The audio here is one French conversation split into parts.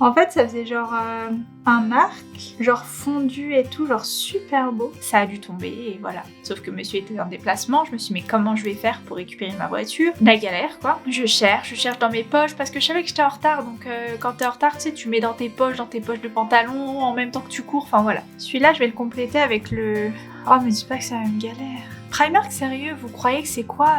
En fait, ça faisait genre un arc, genre fondu et tout, genre super beau. Ça a dû tomber et voilà. Sauf que monsieur était en déplacement, je me suis dit mais comment je vais faire pour récupérer ma voiture? La galère quoi. Je cherche dans mes poches parce que je savais que j'étais en retard. Donc quand t'es en retard, tu sais, tu mets dans tes poches de pantalon en même temps que tu cours. Enfin voilà. Celui-là, je vais le compléter avec le... Oh mais dis pas que c'est une galère. Primark, sérieux, vous croyez que c'est quoi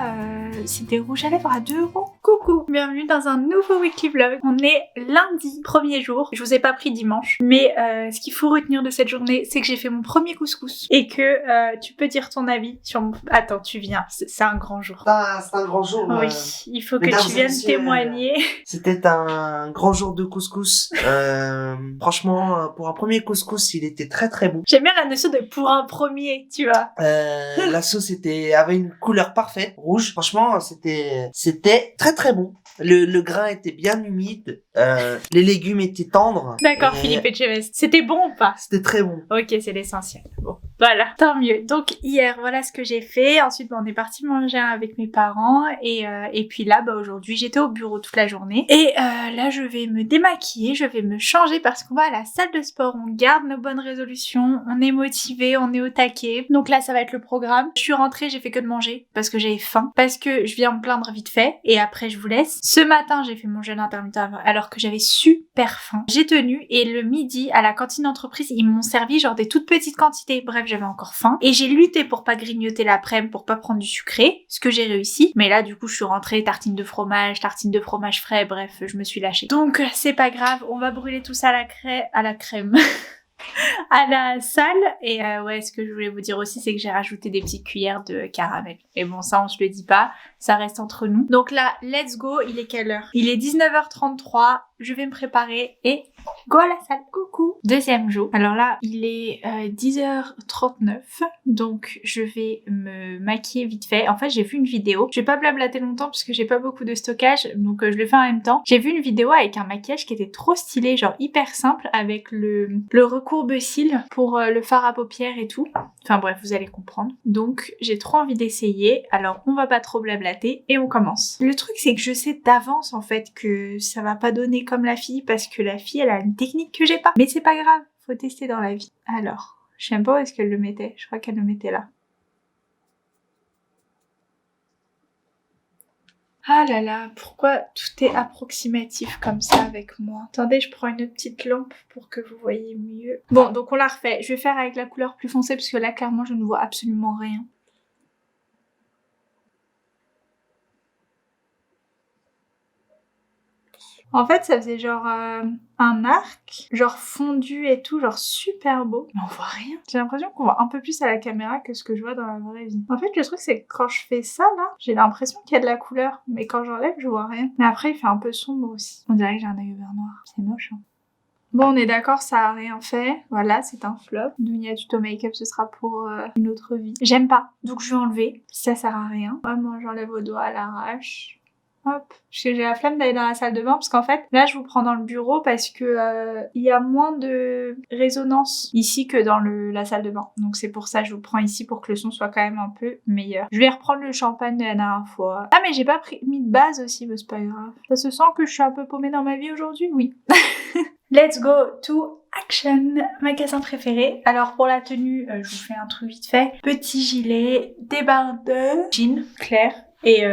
c'est des rouges à lèvres à 2 €? Coucou, bienvenue dans un nouveau weekly vlog. On est lundi, premier jour. Je vous ai pas pris dimanche, mais ce qu'il faut retenir de cette journée, c'est que j'ai fait mon premier couscous et que tu peux dire ton avis sur mon... Attends, tu viens, c'est un grand jour. C'est un grand jour. Oui, il faut que tu viennes témoigner. C'était un grand jour de couscous. Franchement, pour un premier couscous, il était très très bon. J'aime bien la notion de pour un premier, tu vois. La sauce avait une couleur parfaite, rouge. Franchement, c'était très très bon. Le grain était bien humide, les légumes étaient tendres. D'accord, Philippe Etchebest. C'était bon ou pas? C'était très bon. Ok, c'est l'essentiel. Bon, voilà, tant mieux. Donc hier, voilà ce que j'ai fait. Ensuite, on est parti manger avec mes parents et puis là, aujourd'hui, j'étais au bureau toute la journée. Et là, je vais me démaquiller, je vais me changer parce qu'on va à la salle de sport. On garde nos bonnes résolutions, on est motivé, on est au taquet. Donc là, ça va être le programme. Je suis rentrée, j'ai fait que de manger parce que j'avais faim, parce que je viens me plaindre vite fait et après je vous laisse. Ce matin, j'ai fait mon jeûne intermittent alors que j'avais super faim. J'ai tenu et le midi, à la cantine d'entreprise, ils m'ont servi genre des toutes petites quantités. Bref, j'avais encore faim. Et j'ai lutté pour pas grignoter l'après-midi, pour pas prendre du sucré, ce que j'ai réussi. Mais là, du coup, je suis rentrée, tartine de fromage frais, bref, je me suis lâchée. Donc, c'est pas grave, on va brûler tout ça à la crème. à la salle et ouais, ce que je voulais vous dire aussi, c'est que j'ai rajouté des petites cuillères de caramel. Et bon, ça on se le dit pas, ça reste entre nous. Donc là, let's go. Il est quelle heure? Il est 19h33, je vais me préparer et go à la salle. Coucou. Deuxième jour. Alors là, il est 10h39, donc je vais me maquiller vite fait. En fait, j'ai vu une vidéo, je vais pas blablater longtemps parce que j'ai pas beaucoup de stockage, donc je le fais en même temps. J'ai vu une vidéo avec un maquillage qui était trop stylé, genre hyper simple, avec le recourbe-cils pour le fard à paupières et tout. Enfin bref, vous allez comprendre. Donc j'ai trop envie d'essayer, alors on va pas trop blablater et on commence. Le truc c'est que je sais d'avance en fait que ça va pas donner comme la fille parce que la fille elle a une technique que j'ai pas. Mais c'est pas grave, faut tester dans la vie. Alors, je sais même pas où est-ce qu'elle le mettait, je crois qu'elle le mettait là. Ah là là, pourquoi tout est approximatif comme ça avec moi? Attendez, je prends une petite lampe pour que vous voyez mieux. Bon, donc on la refait. Je vais faire avec la couleur plus foncée parce que là, clairement, je ne vois absolument rien. En fait, ça faisait genre un arc, genre fondu et tout, genre super beau. Mais on voit rien. J'ai l'impression qu'on voit un peu plus à la caméra que ce que je vois dans la vraie vie. En fait, le truc, c'est que quand je fais ça, là, j'ai l'impression qu'il y a de la couleur. Mais quand j'enlève, je vois rien. Mais après, il fait un peu sombre aussi. On dirait que j'ai un œil au vert noir. C'est moche, hein. Bon, on est d'accord, ça a rien fait. Voilà, c'est un flop. Dunia Tuto Make-up, ce sera pour une autre vie. J'aime pas, donc je vais enlever. Ça sert à rien. Vraiment, j'enlève au doigt à l'arrache. Hop, parce que j'ai la flemme d'aller dans la salle de bain parce qu'en fait là je vous prends dans le bureau parce que il y a moins de résonance ici que dans la salle de bain, donc c'est pour ça que je vous prends ici pour que le son soit quand même un peu meilleur. Je vais reprendre le champagne de la dernière fois. Ah mais j'ai pas mis de base aussi, mais c'est pas grave. Ça se sent que je suis un peu paumée dans ma vie aujourd'hui, oui. Let's go to action. Magasin préféré. Alors pour la tenue, je vous fais un truc vite fait. Petit gilet, des barres de jean clair et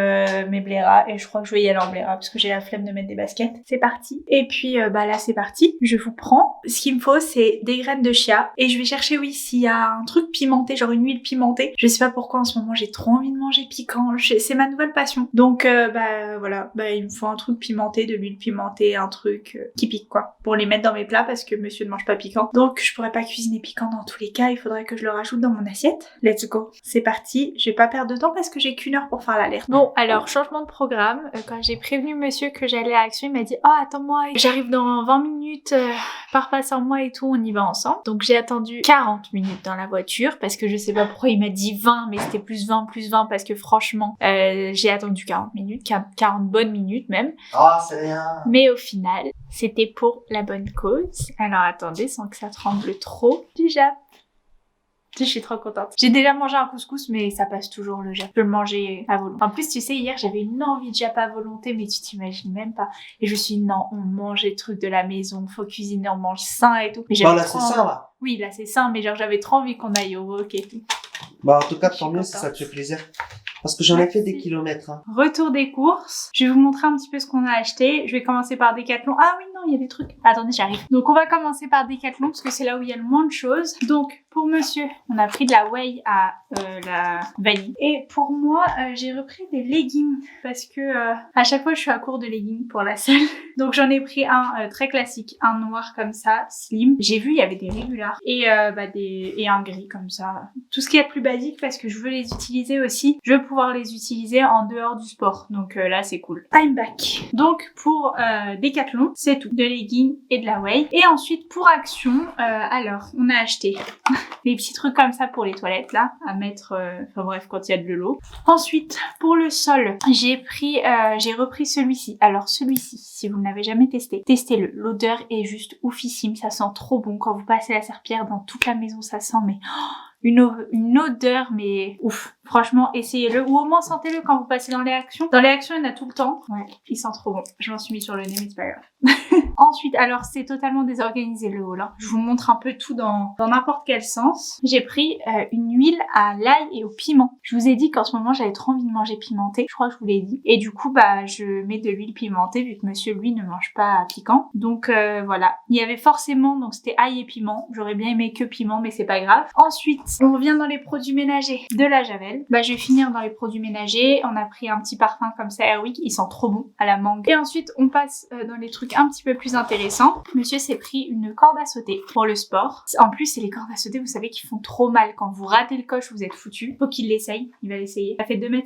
mes blairas, et je crois que je vais y aller en blaira parce que j'ai la flemme de mettre des baskets. C'est parti. Et puis là c'est parti, je vous prends. Ce qu'il me faut c'est des graines de chia et je vais chercher, oui, s'il y a un truc pimenté, genre une huile pimentée. Je sais pas pourquoi en ce moment j'ai trop envie de manger piquant, c'est ma nouvelle passion. Donc voilà, il me faut un truc pimenté, de l'huile pimentée, un truc qui pique quoi, pour les mettre dans mes plats parce que monsieur ne mange pas piquant. Donc je pourrais pas cuisiner piquant dans tous les cas, il faudrait que je le rajoute dans mon assiette. Let's go. C'est parti, je vais pas perdre de temps parce que j'ai qu'1 heure pour faire l'alerte. Bon, alors, changement de programme. Quand j'ai prévenu monsieur que j'allais à Action, il m'a dit « Oh, attends-moi, j'arrive dans 20 minutes, pars pas sans moi et tout, on y va ensemble. » Donc j'ai attendu 40 minutes dans la voiture, parce que je sais pas pourquoi il m'a dit 20, mais c'était plus 20, parce que franchement, j'ai attendu 40 minutes, 40 bonnes minutes même. Oh, c'est rien. Mais au final, c'était pour la bonne cause. Alors attendez, sans que ça tremble trop, du jappe. Je suis trop contente. J'ai déjà mangé un couscous, mais ça passe toujours le Jap. Je peux le manger à volonté. En plus, tu sais, hier, j'avais une envie de Jap à volonté, mais tu t'imagines même pas. Et je me suis dit, non, on mange les trucs de la maison, faut cuisiner, on mange sain et tout. Mais Bon, là, c'est ça, là. Oui, là, c'est sain, mais genre, j'avais trop envie qu'on aille au wok et tout. Bah, en tout cas, tant mieux si ça te fait plaisir. Parce que j'en ai fait des kilomètres. Hein. Retour des courses. Je vais vous montrer un petit peu ce qu'on a acheté. Je vais commencer par Decathlon. Ah oui, non, il y a des trucs. Attendez, j'arrive. Donc, on va commencer par Decathlon parce que c'est là où il y a le moins de choses. Donc, pour monsieur, on a pris de la whey à la vanille. Et pour moi, j'ai repris des leggings parce que à chaque fois, je suis à court de leggings pour la salle. Donc, j'en ai pris un très classique, un noir comme ça, slim. J'ai vu, il y avait des régulars et un gris comme ça. Tout ce qui est plus basique parce que je veux les utiliser aussi. Je veux pouvoir les utiliser en dehors du sport. Donc là, c'est cool. I'm back. Donc, pour Decathlon, c'est tout. De leggings et de la whey. Et ensuite, pour Action, alors, on a acheté des petits trucs comme ça pour les toilettes, là, à mettre, enfin bref, quand il y a de l'eau. Ensuite, pour le sol, j'ai repris celui-ci. Alors, celui-ci, si vous ne l'avez jamais testé, testez-le. L'odeur est juste oufissime. Ça sent trop bon. Quand vous passez la serpillière dans toute la maison, ça sent, mais... une odeur, mais ouf. Franchement, essayez-le. Ou au moins sentez-le quand vous passez dans les Actions. Dans les Actions, il y en a tout le temps. Ouais, il sent trop bon. Je m'en suis mis sur le nez, mais c'est pas grave. Ensuite, alors c'est totalement désorganisé le haul. Hein. Je vous montre un peu tout dans n'importe quel sens. J'ai pris une huile à l'ail et au piment. Je vous ai dit qu'en ce moment, j'avais trop envie de manger pimenté. Je crois que je vous l'ai dit. Et du coup, bah, je mets de l'huile pimentée vu que monsieur, lui, ne mange pas piquant. Donc voilà. Il y avait forcément, donc c'était ail et piment. J'aurais bien aimé que piment, mais c'est pas grave. Ensuite, on revient dans les produits ménagers. De la Javel. Bah, je vais finir dans les produits ménagers. On a pris un petit parfum comme ça, Airwick. Il sent trop bon à la mangue. Et ensuite, on passe dans les trucs un petit peu plus intéressants. Monsieur s'est pris une corde à sauter pour le sport. En plus, c'est les cordes à sauter, vous savez, qui font trop mal. Quand vous ratez le coche, vous êtes foutu. Faut qu'il l'essaye. Il va l'essayer. Ça fait 2,50 m.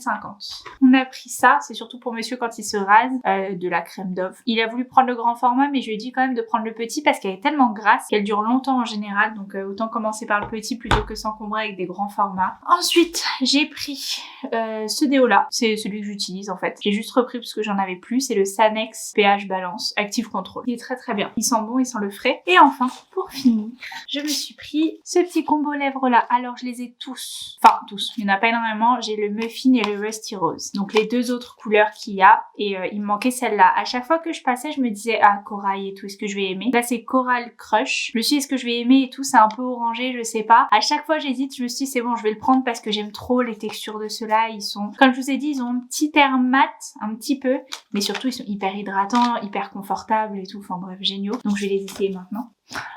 On a pris ça. C'est surtout pour monsieur quand il se rase. De la crème Dove. Il a voulu prendre le grand format, mais je lui ai dit quand même de prendre le petit parce qu'elle est tellement grasse qu'elle dure longtemps en général. Donc autant commencer par le petit plutôt que s'encombrer avec des grands formats. Ensuite, j'ai pris ce déo là. C'est celui que j'utilise en fait. J'ai juste repris parce que j'en avais plus. C'est le Sanex pH Balance Active Control. Il est très très bien. Il sent bon, il sent le frais. Et enfin, pour finir, je me suis pris ce petit combo lèvres là. Alors je les ai tous. Enfin tous. Il n'y en a pas énormément. J'ai le Muffin et le Rusty Rose. Donc les deux autres couleurs qu'il y a. Et il me manquait celle-là. À chaque fois que je passais, je me disais ah corail et tout. Est-ce que je vais aimer? Là c'est Coral Crush. Je me suis dit est-ce que je vais aimer et tout. C'est un peu orangé, je sais pas. À chaque fois j'hésite. Je me suis dit c'est bon, je vais le prendre parce que j'aime trop les textures de ceux-là. Ils sont, comme je vous ai dit, ils ont un petit air mat, un petit peu, mais surtout ils sont hyper hydratants, hyper confortables et tout. Enfin bref, géniaux. Donc je vais les essayer maintenant.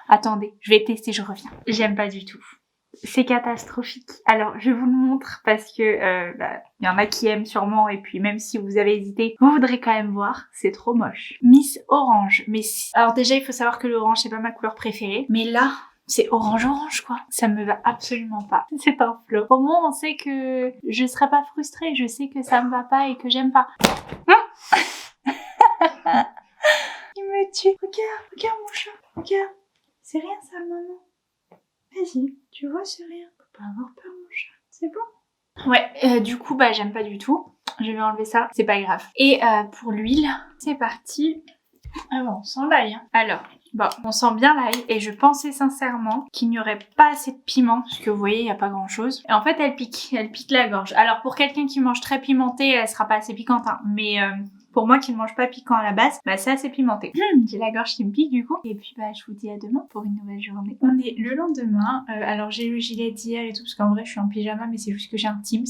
Attendez, je vais tester, je reviens. J'aime pas du tout. C'est catastrophique. Alors je vous le montre parce que il y en a qui aiment sûrement et puis même si vous avez hésité, vous voudrez quand même voir. C'est trop moche. Miss Orange. Mais alors déjà il faut savoir que l'orange c'est pas ma couleur préférée, mais là c'est orange quoi. Ça me va absolument pas. C'est un flop. Au moins on sait que je serai pas frustrée. Je sais que ça me va pas et que j'aime pas. Il me tue. Regarde mon chat. Regarde. C'est rien ça maman. Vas-y. Tu vois c'est rien. Faut pas avoir peur mon chat. C'est bon. Ouais. Du coup bah j'aime pas du tout. Je vais enlever ça. C'est pas grave. Et pour l'huile, c'est parti. Ah bon, on sent l'ail. Hein. Alors. Bon, on sent bien l'ail et je pensais sincèrement qu'il n'y aurait pas assez de piment parce que vous voyez, il n'y a pas grand chose. Et en fait, elle pique la gorge. Alors pour quelqu'un qui mange très pimenté, elle sera pas assez piquante, hein. Mais pour moi qui ne mange pas piquant à la base, bah c'est assez pimenté. J'ai la gorge qui me pique du coup. Et puis bah je vous dis à demain pour une nouvelle journée. On est le lendemain. Alors j'ai le gilet d'hier et tout parce qu'en vrai je suis en pyjama mais c'est juste que j'ai un Teams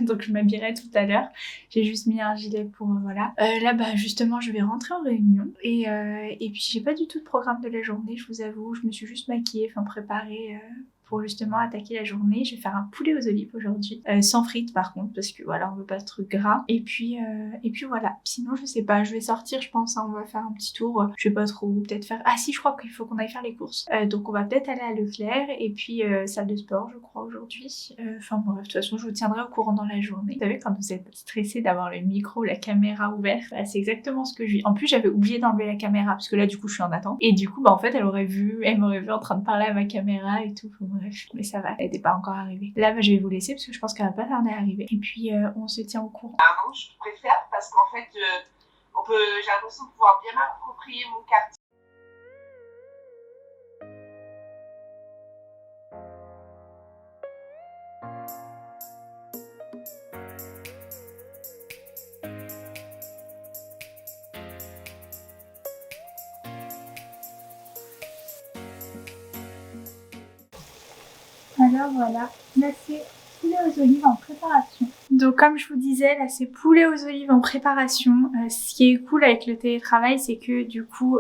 donc je m'habillerai tout à l'heure. J'ai juste mis un gilet pour voilà. Là bah justement je vais rentrer en réunion et puis j'ai pas du tout de programme de la journée, je vous avoue. Je me suis juste maquillée, enfin préparée pour justement attaquer la journée. Je vais faire un poulet aux olives aujourd'hui, sans frites par contre, parce que voilà, on veut pas de trucs gras. Et puis voilà. Sinon, je sais pas, je vais sortir, je pense, hein, on va faire un petit tour. Je sais pas trop, peut-être faire... Ah si, je crois qu'il faut qu'on aille faire les courses. Donc on va peut-être aller à Leclerc, et puis salle de sport, je crois, aujourd'hui. Enfin bref, de toute façon, je vous tiendrai au courant dans la journée. Vous savez, quand vous êtes stressé d'avoir le micro, la caméra ouverte, bah, c'est exactement ce que je vis. En plus, j'avais oublié d'enlever la caméra, parce que là, du coup, je suis en attente. Et du coup, bah en fait, elle m'aurait vu en train de parler à ma caméra et tout. Bref, mais ça va, elle n'était pas encore arrivée. Là, bah, je vais vous laisser parce que je pense qu'elle va pas tarder à arriver. Et puis, on se tient au courant. Non, je préfère parce qu'en fait, j'ai l'impression de pouvoir bien m'approprier mon quartier. Alors voilà, là c'est poulet aux olives en préparation. Donc comme je vous disais, là c'est poulet aux olives en préparation. Ce qui est cool avec le télétravail, c'est que du coup,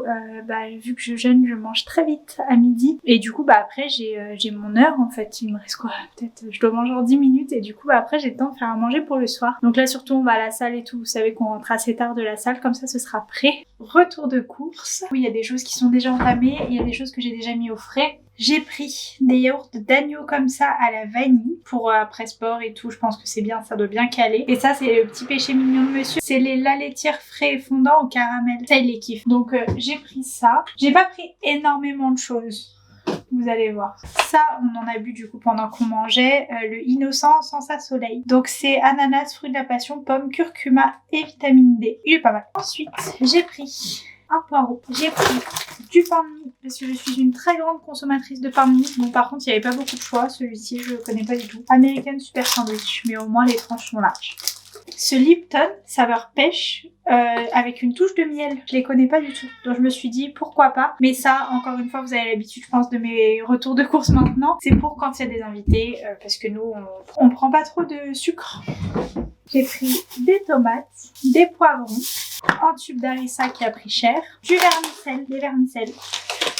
vu que je jeûne, je mange très vite à midi. Et du coup, après j'ai mon heure en fait. Il me reste quoi? Peut-être, je dois manger en 10 minutes. Et du coup, après j'ai le temps de faire à manger pour le soir. Donc là surtout, on va à la salle et tout. Vous savez qu'on rentre assez tard de la salle, comme ça ce sera prêt. Retour de course. Oui, il y a des choses qui sont déjà entamées. Il y a des choses que j'ai déjà mis au frais. J'ai pris des yaourts d'agneau comme ça à la vanille pour après sport et tout. Je pense que c'est bien, ça doit bien caler. Et ça, c'est le petit péché mignon de monsieur. C'est les la laitière frais et fondant au caramel. Ça, il les kiffe. Donc, j'ai pris ça. J'ai pas pris énormément de choses. Vous allez voir. Ça, on en a bu du coup pendant qu'on mangeait. Le innocent sans sa soleil. Donc, c'est ananas, fruit de la passion, pomme, curcuma et vitamine D. Il est pas mal. Ensuite, j'ai pris un poireau. J'ai pris du pain de mie parce que je suis une très grande consommatrice de pain de mie. Bon, par contre, il n'y avait pas beaucoup de choix. Celui-ci, je le connais pas du tout. American Super Sandwich, mais au moins les tranches sont larges. Ce Lipton, saveur pêche, avec une touche de miel. Je les connais pas du tout. Donc je me suis dit, pourquoi pas. Mais ça, encore une fois, vous avez l'habitude, je pense, de mes retours de course maintenant. C'est pour quand il y a des invités, parce que nous, on prend pas trop de sucre. J'ai pris des tomates, des poivrons, un tube d'harissa qui a pris cher, du vermicelle, des vermicelles.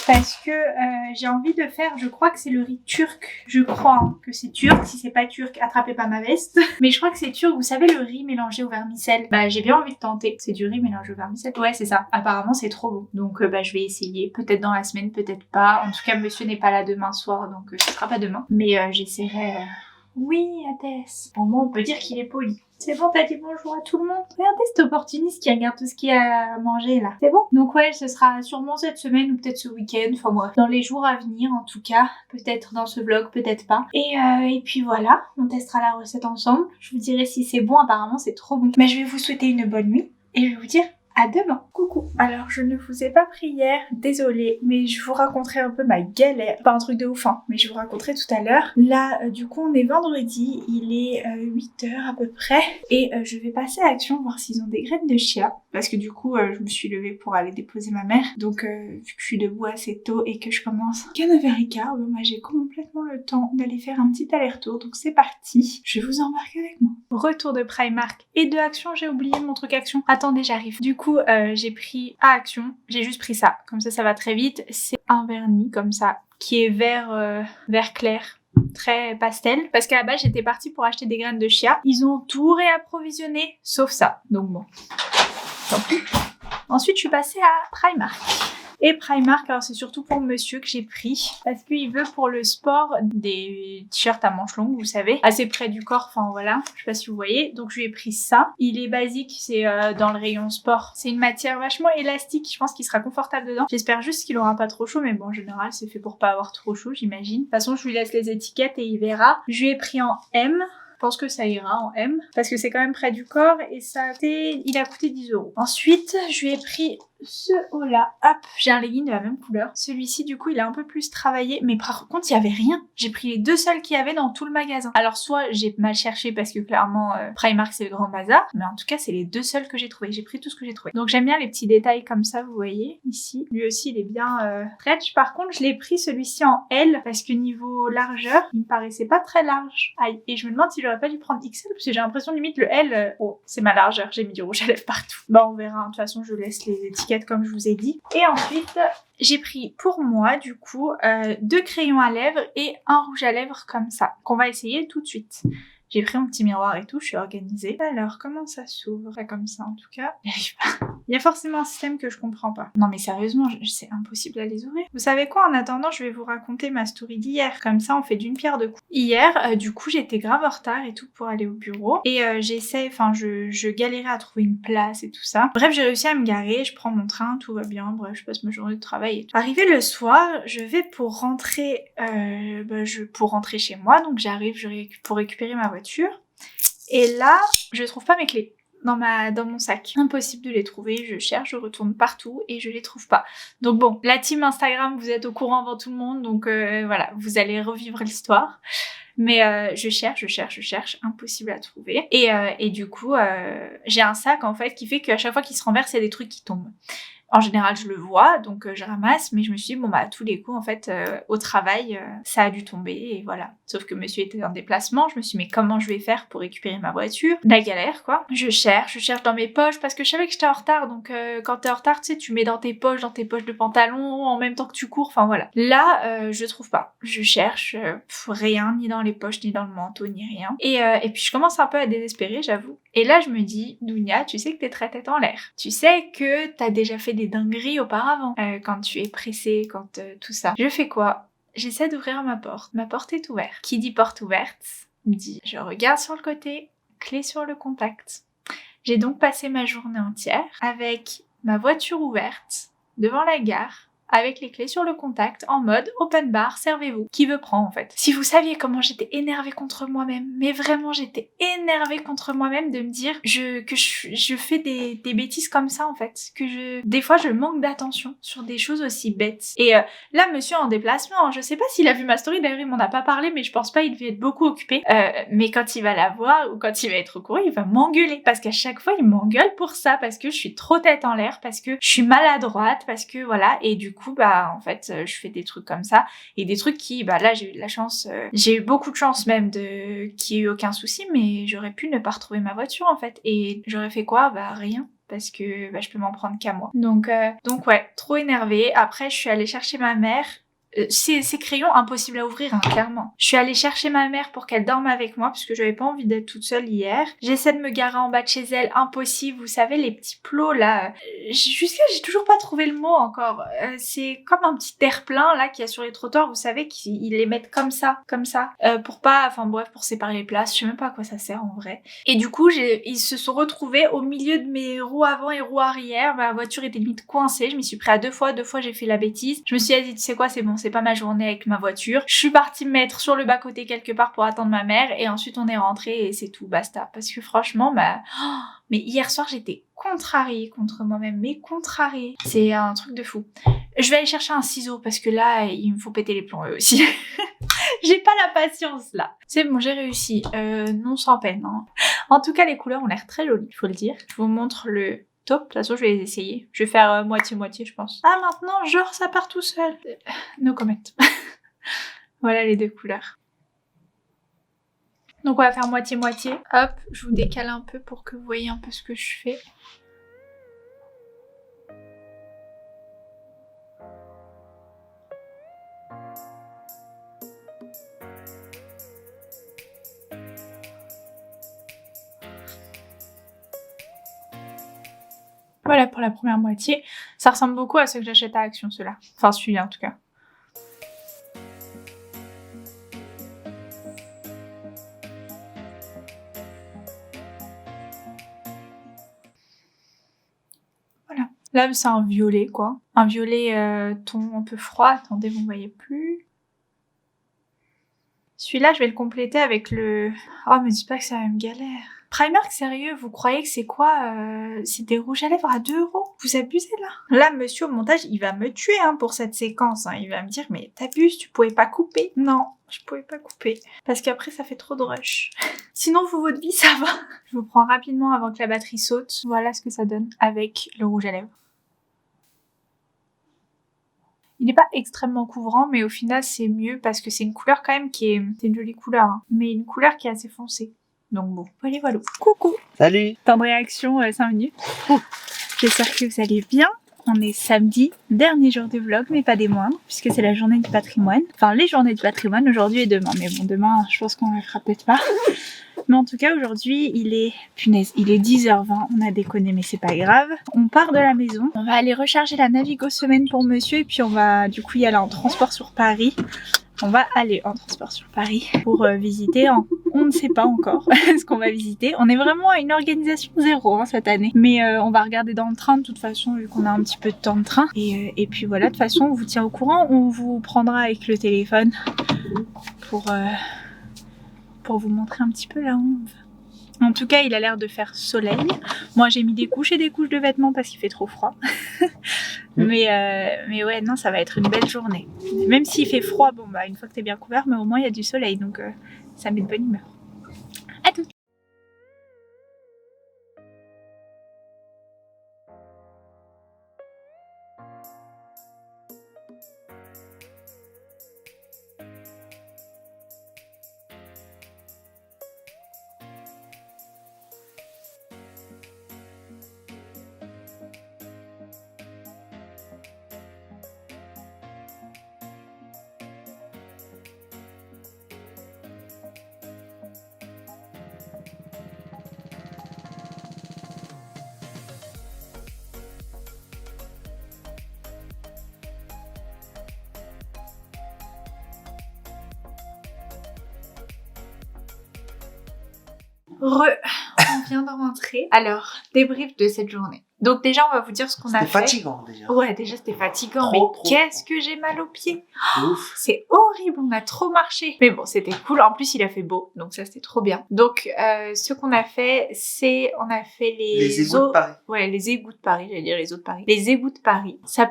Parce que j'ai envie de faire, je crois que c'est le riz turc. Je crois que c'est turc. Si c'est pas turc, attrapez pas ma veste. Mais je crois que c'est turc. Vous savez, le riz mélangé au vermicelle. J'ai bien envie de tenter. C'est du riz mélangé au vermicelle. Ouais, c'est ça. Apparemment, c'est trop bon. Donc, je vais essayer. Peut-être dans la semaine, peut-être pas. En tout cas, monsieur n'est pas là demain soir, donc ce sera pas demain. Mais j'essaierai... Oui, Adès. Au moins, on peut dire qu'il est poli. C'est bon, t'as dit bonjour à tout le monde? Regardez cet opportuniste qui regarde tout ce qu'il y a à manger là. C'est bon? Donc ouais, ce sera sûrement cette semaine ou peut-être ce week-end. Enfin bref, dans les jours à venir en tout cas. Peut-être dans ce vlog, peut-être pas. Et puis voilà, on testera la recette ensemble. Je vous dirai si c'est bon, apparemment c'est trop bon. Mais je vais vous souhaiter une bonne nuit et je vais vous dire à demain. Coucou. Alors je ne vous ai pas pris hier, désolée, mais je vous raconterai un peu ma galère. Pas un truc de ouf, hein, mais je vous raconterai tout à l'heure. Là, du coup, on est vendredi, il est 8h à peu près, et je vais passer à Action voir s'ils ont des graines de chia, parce que du coup, je me suis levée pour aller déposer ma mère, donc vu que je suis debout assez tôt et que je commence qu'à 9h15, moi j'ai complètement le temps d'aller faire un petit aller-retour, donc c'est parti. Je vais vous embarquer avec moi. Retour de Primark et de Action, j'ai oublié mon truc Action. Attendez, j'arrive. Du coup, j'ai pris à Action, j'ai juste pris ça, comme ça va très vite. C'est un vernis comme ça, qui est vert clair, très pastel, parce qu'à la base j'étais partie pour acheter des graines de chia. Ils ont tout réapprovisionné, sauf ça, donc bon, tant pis. Ensuite je suis passée à Primark. Et Primark, alors c'est surtout pour monsieur que j'ai pris, parce qu'il veut pour le sport des t-shirts à manches longues, vous savez, assez près du corps, enfin voilà, je sais pas si vous voyez. Donc je lui ai pris ça. Il est basique, c'est dans le rayon sport. C'est une matière vachement élastique, je pense qu'il sera confortable dedans. J'espère juste qu'il aura pas trop chaud, mais bon, en général, c'est fait pour pas avoir trop chaud, j'imagine. De toute façon, je lui laisse les étiquettes et il verra. Je lui ai pris en M. Je pense que ça ira en M, parce que c'est quand même près du corps, et il a coûté 10 €. Ensuite, je lui ai pris ce haut-là. Hop, j'ai un legging de la même couleur. Celui-ci, du coup, il est un peu plus travaillé, mais par contre, il y avait rien. J'ai pris les deux seuls qu'il y avait dans tout le magasin. Alors, soit j'ai mal cherché, parce que clairement, Primark, c'est le grand bazar, mais en tout cas, c'est les deux seuls que j'ai trouvés. J'ai pris tout ce que j'ai trouvé. Donc, j'aime bien les petits détails comme ça, vous voyez, ici. Lui aussi, il est bien stretch. Par contre, je l'ai pris celui-ci en L, parce que niveau largeur, il me paraissait pas très large. Aïe. Et je me demande si j'aurais pas dû prendre XL, parce que j'ai l'impression, limite, le L, oh, c'est ma largeur. J'ai mis du rouge à lèvres partout. Bon, on verra. De toute façon, je laisse les étiquettes comme je vous ai dit. Et ensuite, j'ai pris pour moi, du coup, 2 crayons à lèvres et un rouge à lèvres comme ça, qu'on va essayer tout de suite. J'ai pris mon petit miroir et tout, je suis organisée. Alors, comment ça s'ouvre? Pas comme ça, en tout cas. J'arrive pas. Il y a forcément un système que je comprends pas. Non, mais sérieusement, c'est impossible à les ouvrir. Vous savez quoi? En attendant, je vais vous raconter ma story d'hier. Comme ça, on fait d'une pierre deux coups. Hier, du coup, j'étais grave en retard et tout pour aller au bureau. Et je galérais à trouver une place et tout ça. Bref, j'ai réussi à me garer, je prends mon train, tout va bien. Bref, je passe ma journée de travail et tout. Arrivé le soir, je vais pour rentrer chez moi. Donc, j'arrive pour récupérer ma voiture. Et là, je trouve pas mes clés dans mon sac. Impossible de les trouver, je cherche, je retourne partout et je les trouve pas. Donc bon, la team Instagram, vous êtes au courant avant tout le monde, donc voilà, vous allez revivre l'histoire. Mais je cherche, impossible à trouver. Et du coup, j'ai un sac en fait qui fait qu'à chaque fois qu'il se renverse, il y a des trucs qui tombent. En général, je le vois, donc je ramasse, mais je me suis dit, bon bah à tous les coups, en fait, au travail, ça a dû tomber, et voilà. Sauf que monsieur était en déplacement, je me suis dit, mais comment je vais faire pour récupérer ma voiture? La galère, quoi. Je cherche dans mes poches, parce que je savais que j'étais en retard, donc quand t'es en retard, tu sais, tu mets dans tes poches de pantalon, en même temps que tu cours, enfin voilà. Là, je trouve pas. Je cherche, rien, ni dans les poches, ni dans le manteau, ni rien. Et puis je commence un peu à désespérer, j'avoue. Et là, je me dis, Dounia, tu sais que t'es très tête en l'air. Tu sais que t'as déjà fait des dingueries auparavant, quand tu es pressée, quand tout ça. Je fais quoi? J'essaie d'ouvrir ma porte. Ma porte est ouverte. Qui dit porte ouverte dit je regarde sur le côté, clé sur le contact. J'ai donc passé ma journée entière avec ma voiture ouverte devant la gare, avec les clés sur le contact, en mode open bar, servez-vous. Qui veut prendre en fait? Si vous saviez comment j'étais énervée contre moi-même, mais vraiment j'étais énervée contre moi-même de me dire que je fais des bêtises comme ça en fait, des fois je manque d'attention sur des choses aussi bêtes. Et là monsieur en déplacement, je sais pas s'il a vu ma story, d'ailleurs il m'en a pas parlé, mais je pense pas, il devait être beaucoup occupé. Mais quand il va la voir ou quand il va être au courant, il va m'engueuler parce qu'à chaque fois il m'engueule pour ça, parce que je suis trop tête en l'air, parce que je suis maladroite, parce que voilà. Et du coup bah en fait je fais des trucs comme ça, et des trucs qui bah là j'ai eu de la chance, j'ai eu beaucoup de chance même qu'il y ait eu aucun souci, mais j'aurais pu ne pas retrouver ma voiture en fait, et j'aurais fait quoi? Bah rien, parce que bah, je peux m'en prendre qu'à moi. Donc ouais, trop énervée. Après je suis allée chercher ma mère. Ces crayons, impossible à ouvrir, hein, clairement. Je suis allée chercher ma mère pour qu'elle dorme avec moi, parce que j'avais pas envie d'être toute seule hier. J'essaie de me garer en bas de chez elle, impossible. Vous savez, les petits plots, là. J'ai toujours pas trouvé le mot encore. C'est comme un petit terre-plein, là, qu'il y a sur les trottoirs, vous savez, qu'ils les mettent comme ça. Pour pas, enfin bref, pour séparer les places. Je sais même pas à quoi ça sert, en vrai. Et du coup, ils se sont retrouvés au milieu de mes roues avant et roues arrière. Ma voiture était limite coincée. Je m'y suis pris à deux fois j'ai fait la bêtise. Je me suis dit, tu sais quoi, c'est bon, c'est pas ma journée avec ma voiture. Je suis partie me mettre sur le bas-côté quelque part pour attendre ma mère, et ensuite on est rentré et c'est tout, basta. Parce que franchement, mais hier soir j'étais contrariée contre moi-même, mais contrariée. C'est un truc de fou. Je vais aller chercher un ciseau parce que là, il me faut péter les plombs aussi. J'ai pas la patience là. C'est bon, j'ai réussi. Non sans peine. Hein. En tout cas, les couleurs ont l'air très jolies, il faut le dire. Je vous montre le top. De toute façon, je vais les essayer. Je vais faire moitié-moitié, je pense. Ah, maintenant, genre, ça part tout seul. No comment. Voilà les deux couleurs. Donc, on va faire moitié-moitié. Hop, je vous décale un peu pour que vous voyez un peu ce que je fais. Voilà pour la première moitié. Ça ressemble beaucoup à ceux que j'achète à Action, ceux-là. Enfin, celui-là en tout cas. Voilà. Là, c'est un violet, quoi. Un violet ton un peu froid. Attendez, vous ne voyez plus. Celui-là, je vais le compléter avec le... Oh, mais dis pas que c'est la même galère. Primark, sérieux, vous croyez que c'est quoi c'est des rouges à lèvres à 2 €? Vous abusez là. Là, monsieur au montage, il va me tuer hein, pour cette séquence. Hein. Il va me dire, mais t'abuses, tu pouvais pas couper. Non, je pouvais pas couper. Parce qu'après, ça fait trop de rush. Sinon, vous, votre vie, ça va. Je vous prends rapidement avant que la batterie saute. Voilà ce que ça donne avec le rouge à lèvres. Il n'est pas extrêmement couvrant, mais au final, c'est mieux parce que c'est une couleur quand même qui est... C'est une jolie couleur, hein, mais une couleur qui est assez foncée. Donc bon, voilà. Coucou. Salut. Temps de réaction, 5 minutes. J'espère que vous allez bien. On est samedi, dernier jour du vlog, mais pas des moindres, puisque c'est la journée du patrimoine. Enfin, les journées du patrimoine, aujourd'hui et demain. Mais bon, demain, je pense qu'on ne le fera peut-être pas. Mais en tout cas, aujourd'hui, il est 10h20. On a déconné, mais c'est pas grave. On part de la maison. On va aller recharger la Navigo semaine pour monsieur, et puis on va du coup y aller en transport sur Paris. On va aller en transport sur Paris pour visiter. On ne sait pas encore ce qu'on va visiter. On est vraiment à une organisation zéro hein, cette année. Mais on va regarder dans le train de toute façon vu qu'on a un petit peu de temps de train. Et puis voilà, de toute façon on vous tient au courant. On vous prendra avec le téléphone pour vous montrer un petit peu là où on va. En tout cas, il a l'air de faire soleil. Moi, j'ai mis des couches et des couches de vêtements parce qu'il fait trop froid. mais ouais, non, ça va être une belle journée. Même s'il fait froid, bon, bah, une fois que t'es bien couvert, mais au moins, il y a du soleil. Donc, ça met de bonne humeur. À tout. On vient de rentrer. Alors, débrief de cette journée. Donc déjà, on va vous dire ce qu'on a fait. C'était fatigant déjà. Ouais, déjà c'était fatigant, Trop, mais trop, qu'est-ce que j'ai mal aux pieds. De ouf. C'est horrible, on a trop marché. Mais bon, c'était cool. En plus, il a fait beau, donc ça c'était trop bien. Donc, ce qu'on a fait, c'est on a fait Les égouts de Paris. Ouais, les égouts de Paris, j'allais dire les eaux de Paris. Les égouts de Paris. Ça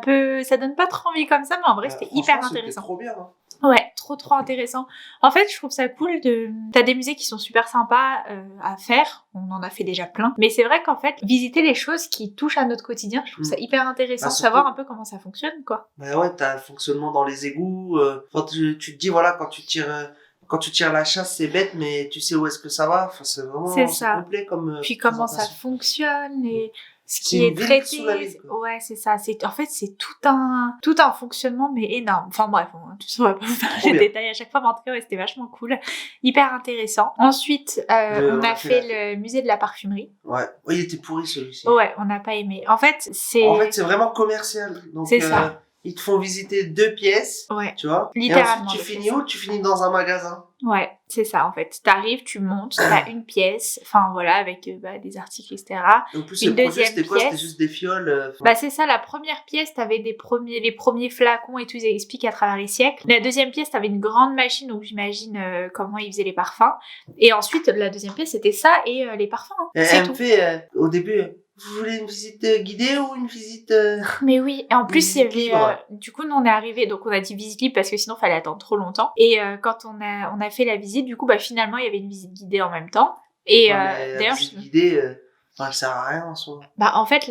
donne pas trop envie comme ça, mais en vrai, c'était hyper Franchement, intéressant. C'était trop bien. Hein. Ouais, trop intéressant. En fait, je trouve ça cool T'as des musées qui sont super sympas à faire. On en a fait déjà plein. Mais c'est vrai qu'en fait, visiter les choses qui touchent à notre quotidien, je trouve ça hyper intéressant. Bah, surtout... savoir un peu comment ça fonctionne, quoi. Bah ouais, t'as le fonctionnement dans les égouts. Enfin, tu te dis, voilà, quand tu tires la chasse, c'est bête, mais tu sais où est-ce que ça va. Enfin, c'est vraiment complet comme. Puis comment ça fonctionne et ce qui C'est est une ville traité. sous la ville, quoi. Ouais, c'est ça. En fait, c'est tout un fonctionnement, mais énorme. Enfin bref, on va pas vous faire les détails à chaque fois, mais en tout cas, ouais, c'était vachement cool. Hyper intéressant. Ensuite, on a fait le musée de la parfumerie. Ouais, il était pourri celui-ci. Ouais, on n'a pas aimé. En fait, c'est vraiment commercial. Donc, c'est ça. Ils te font visiter 2 pièces, ouais. Tu vois. Littéralement. Et ensuite, tu finis où? Tu finis dans un magasin. Ouais, c'est ça en fait. T'arrives, tu montes, t'as une pièce, enfin voilà, avec des articles, etc. Et en plus, une le projet, deuxième c'était quoi? pièce. C'était juste des fioles. Bah c'est ça, la première pièce, t'avais les premiers flacons et tout, ils expliquent à travers les siècles. La deuxième pièce, t'avais une grande machine où j'imagine comment ils faisaient les parfums. Et ensuite, la deuxième pièce, c'était ça et les parfums. Hein. Elle me fait, au début... Vous voulez une visite guidée ou une visite... Mais oui, et en plus, il y avait... du coup, nous, on est arrivés, donc on a dit visite libre parce que sinon, il fallait attendre trop longtemps. Et quand on a fait la visite, du coup, bah finalement, il y avait une visite guidée en même temps. Et d'ailleurs... La visite guidée, elle sert à rien en soi. Bah en fait,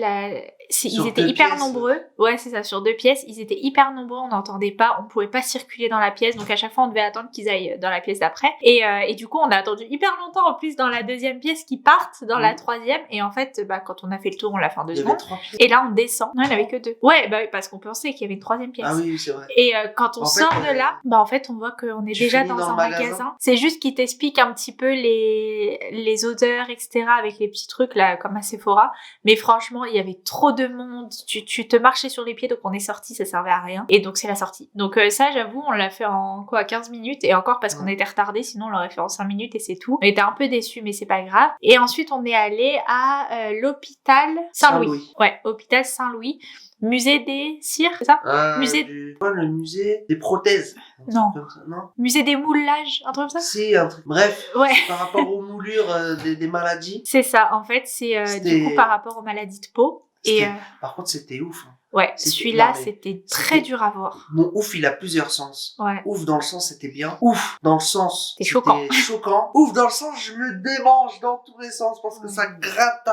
ils étaient hyper nombreux. Ouais, c'est ça, sur 2 pièces. Ils étaient hyper nombreux, on n'entendait pas, on pouvait pas circuler dans la pièce. Donc à chaque fois, on devait attendre qu'ils aillent dans la pièce d'après. Et du coup, on a attendu hyper longtemps en plus dans la deuxième pièce qu'ils partent dans la troisième. Et en fait, bah quand on a fait le tour, on l'a fait en 2 secondes. Et là, on descend. Non, il n'y en avait que 2. Ouais, bah oui, parce qu'on pensait qu'il y avait une troisième pièce. Ah oui, c'est vrai. Et quand on sort de là, bah en fait, on voit qu'on est déjà dans un magasin. C'est juste qu'ils t'expliquent un petit peu les odeurs, etc. avec les petits trucs là, comme à Sephora. Mais franchement, il y avait trop de monde. Tu te marchais sur les pieds, donc on est sorti, ça servait à rien. Et donc c'est la sortie. Donc ça, j'avoue, on l'a fait en 15 minutes. Et encore parce qu'on était retardés, sinon on l'aurait fait en 5 minutes et c'est tout. On était un peu déçus, mais c'est pas grave. Et ensuite, on est allé à l'hôpital Saint-Louis. Ouais, hôpital Saint-Louis. Musée des cires, c'est ça? Le musée des prothèses. Non. Non. Musée des moulages, un truc comme ça? Si, un truc. Bref. Ouais. Par rapport aux moulures des maladies. C'est ça, en fait, c'est du coup par rapport aux maladies de peau. Et par contre, c'était ouf. Hein. Ouais, celui-là, c'était très dur à voir. Mon ouf, il a plusieurs sens. Ouais. Ouf dans le sens, c'était bien. Ouf dans le sens, c'était choquant. Ouf dans le sens, je me démange dans tous les sens parce que ça gratte.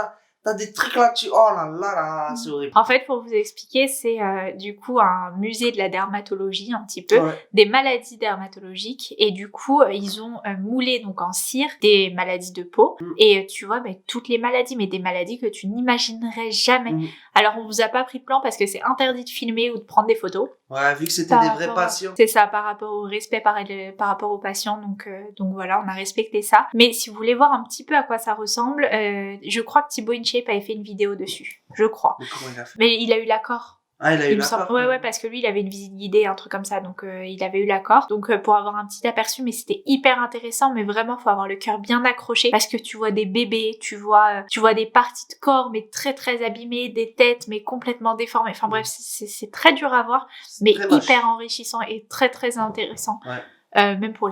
T'as des trucs là-dessus. Oh là là, c'est horrible. En fait, pour vous expliquer, c'est du coup un musée de la dermatologie, un petit peu, des maladies dermatologiques. Et du coup, ils ont moulé donc en cire des maladies de peau. Et tu vois, toutes les maladies, mais des maladies que tu n'imaginerais jamais. Alors, on vous a pas pris de plan parce que c'est interdit de filmer ou de prendre des photos. Ouais, vu que c'était des vrais patients. C'est ça, par rapport au respect, par rapport aux patients. Donc voilà, on a respecté ça. Mais si vous voulez voir un petit peu à quoi ça ressemble, je crois que Thibaut InShape avait fait une vidéo dessus. Je crois. Mais comment il a fait? Mais il a eu l'accord. Ah, il a eu l'accord. Ouais, parce que lui, il avait une visite guidée, un truc comme ça, donc il avait eu l'accord. Donc pour avoir un petit aperçu, mais c'était hyper intéressant, mais vraiment, faut avoir le cœur bien accroché, parce que tu vois des bébés, tu vois des parties de corps, mais très très abîmées, des têtes, mais complètement déformées. Enfin bref, c'est très dur à voir, mais hyper enrichissant et très très intéressant. Ouais. Même pour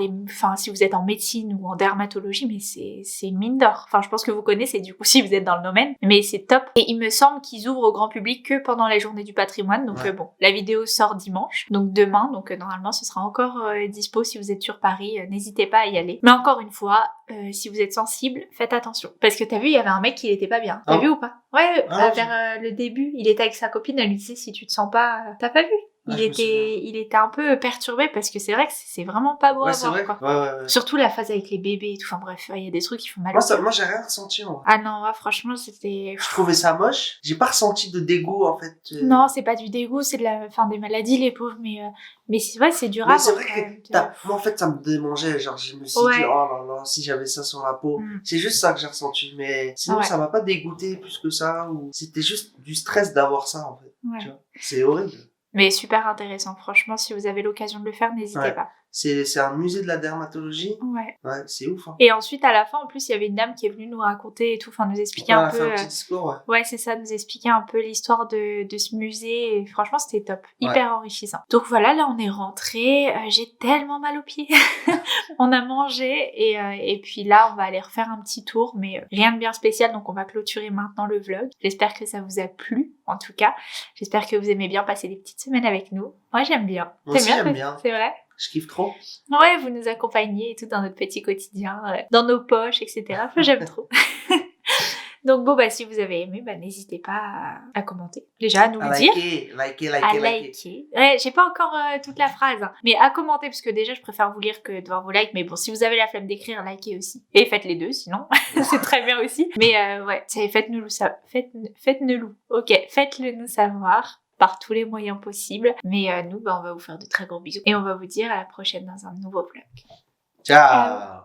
si vous êtes en médecine ou en dermatologie, mais c'est une mine d'or. Enfin, je pense que vous connaissez du coup si vous êtes dans le domaine, mais c'est top. Et il me semble qu'ils ouvrent au grand public que pendant la journée du patrimoine. Donc bon, la vidéo sort dimanche, donc demain. Donc normalement, ce sera encore dispo si vous êtes sur Paris. N'hésitez pas à y aller. Mais encore une fois, si vous êtes sensible, faites attention. Parce que t'as vu, il y avait un mec qui était pas bien. T'as vu ou pas? Ouais, vers le début, il était avec sa copine. Elle lui disait si tu te sens pas, t'as pas vu? Il était un peu perturbé parce que c'est vrai que c'est vraiment pas beau à voir, quoi. Ouais. Surtout la phase avec les bébés et tout. Enfin bref, il y a des trucs qui font mal. Moi, j'ai rien ressenti. Ah non, franchement, c'était... Je trouvais ça moche. J'ai pas ressenti de dégoût, en fait. Non, c'est pas du dégoût, c'est des maladies, les pauvres. Mais c'est vrai, c'est dur à voir. C'est vrai que moi, en fait, ça me démangeait. Genre, je me suis dit, oh là là, si j'avais ça sur la peau. C'est juste ça que j'ai ressenti. Mais sinon, ça m'a pas dégoûté plus que ça. Ou... C'était juste du stress d'avoir ça, en fait. Tu vois, c'est horrible. Mais super intéressant, franchement, si vous avez l'occasion de le faire, n'hésitez pas. C'est un musée de la dermatologie. Ouais. Ouais, c'est ouf. Hein. Et ensuite, à la fin, en plus, il y avait une dame qui est venue nous raconter et tout, enfin, nous expliquer un peu. Fait un petit discours, ouais. Ouais, c'est ça, nous expliquer un peu l'histoire de ce musée. Et franchement, c'était top. Hyper enrichissant. Donc voilà, là, on est rentré. J'ai tellement mal aux pieds. On a mangé et puis là, on va aller refaire un petit tour, mais rien de bien spécial. Donc, on va clôturer maintenant le vlog. J'espère que ça vous a plu, en tout cas. J'espère que vous aimez bien passer des petites semaines avec nous. Moi, j'aime bien. Moi aussi, j'aime bien. C'est vrai? Je kiffe trop. Ouais, vous nous accompagnez et tout dans notre petit quotidien, dans nos poches, etc. Enfin, j'aime trop. Donc bon, si vous avez aimé, n'hésitez pas à commenter. Déjà, à nous le dire. À liker. Ouais, j'ai pas encore toute la phrase, hein. Mais à commenter, parce que déjà, je préfère vous lire que de voir vos likes. Mais bon, si vous avez la flemme d'écrire, likez aussi. Et faites les deux, sinon, c'est très bien aussi. Mais ouais, faites-nous ça. Faites-nous. Ok, faites-le nous savoir. Par tous les moyens possibles. Mais nous, on va vous faire de très gros bisous. Et on va vous dire à la prochaine dans un nouveau vlog. Ciao.